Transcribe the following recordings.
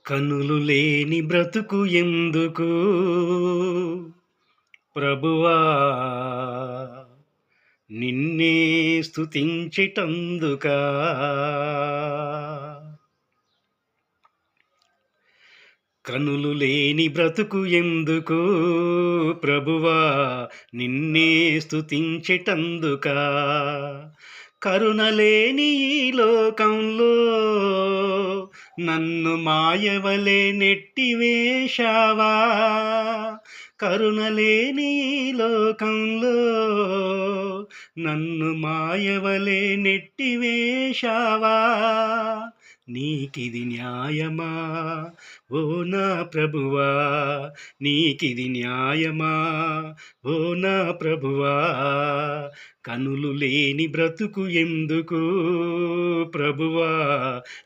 కనులు లేని బ్రతుకు ఎందుకు ప్రభువా, నిన్నే స్తుతించెటందుకా. కనులు లేని బ్రతుకు ఎందుకు ప్రభువా, నిన్నే స్తుతించెటందుకా. కరుణలేని ఈ లోకంలో నన్ను మాయవలే నెట్టివేశావా. కరుణలేని ఈ లోకంలో నన్ను మాయవలే నెట్టివేశావా. నీకిది న్యాయమా ఓ నా ప్రభువా, నీకిది న్యాయమా ఓ నా ప్రభువా. కనులు లేని బ్రతుకు ఎందుకు ప్రభువా,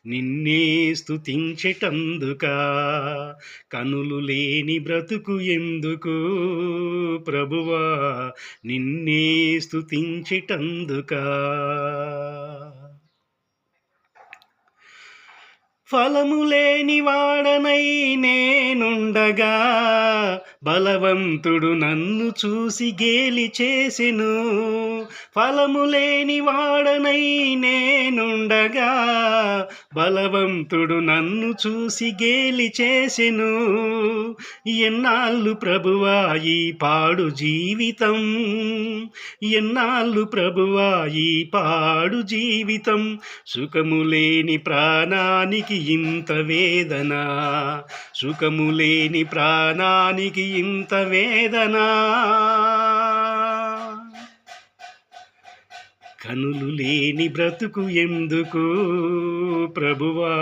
నిన్నే స్తుతించెటందుకా. కనులు లేని బ్రతుకు ఎందుకు ప్రభువా, నిన్నే స్తుతించెటందుకా. ఫలము లేని వాడనై నేనుండగా బలవంతుడు నన్ను చూసి గేలి చేసెను. ఫలము లేని వాడనై నేనుండగా బలవంతుడు నన్ను చూసి గేలి చేసెను. ఎన్నాళ్ళు ప్రభువా ఈ పాడు జీవితం, ఎన్నాళ్ళు ప్రభువా ఈ పాడు జీవితం. సుఖము లేని ప్రాణానికి ఇంత వేదన, సుఖము లేని ప్రాణానికి ఇంత వేదన. కనులు లేని బ్రతుకు ఎందుకు ప్రభువా,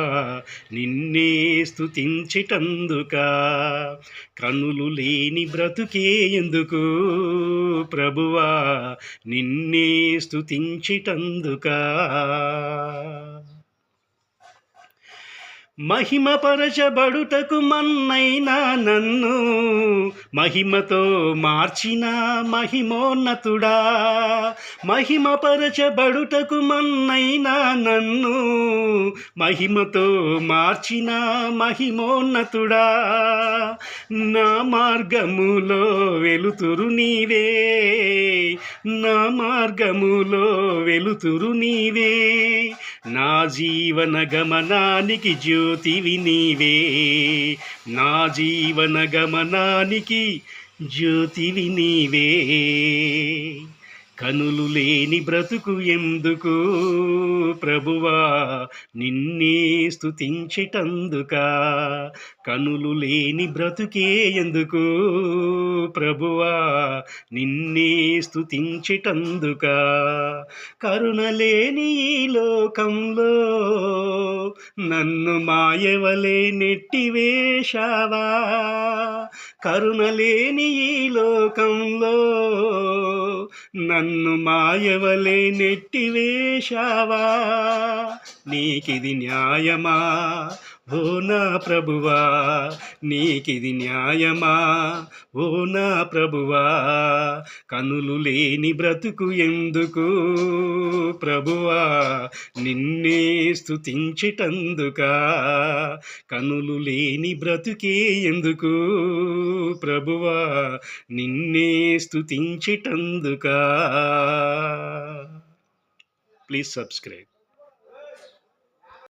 నిన్నే స్తుతించెటందుకా. కనులు లేని బ్రతుకే ఎందుకు ప్రభువా, నిన్నే స్తుతించెటందుకా. మహిమపరచబడుటకు మన్నైనా నన్ను మహిమతో మార్చిన మహిమోన్నతుడా. మహిమపరచబడుటకు మన్నైనా నన్ను మహిమతో మార్చిన మహిమోన్నతుడా. నా మార్గములో వెలుతురు నీవే, నా మార్గములో వెలుతురు నీవే. నా జీవన గమనానికి జ్యోతివి నీవే, నా జీవన గమనానికి జ్యోతివి నీవే. కనులు లేని బ్రతుకు ఎందుకు ప్రభువా, నిన్నే స్తుతించెటందుకా. కనులు లేని బ్రతుకే ఎందుకు ప్రభువా, నిన్నే స్తుతించెటందుకా. కరుణ లేని ఈ లోకంలో నన్ను మాయవలే నెట్టివేశావా. కరుణ లేని ఈ లోకంలో నన్ను మాయవలే నెట్టివేశావా. నీకిది న్యాయమా ఓ నా ప్రభువా, నీకిది న్యాయమా ఓ నా ప్రభువా. కనులు లేని బ్రతుకు ఎందుకు ప్రభువా, నిన్నే స్తుతించెటందుకా. కనులు లేని బ్రతుకే ఎందుకు ప్రభువా, నిన్నే స్తుతించెటందుకా. Please subscribe.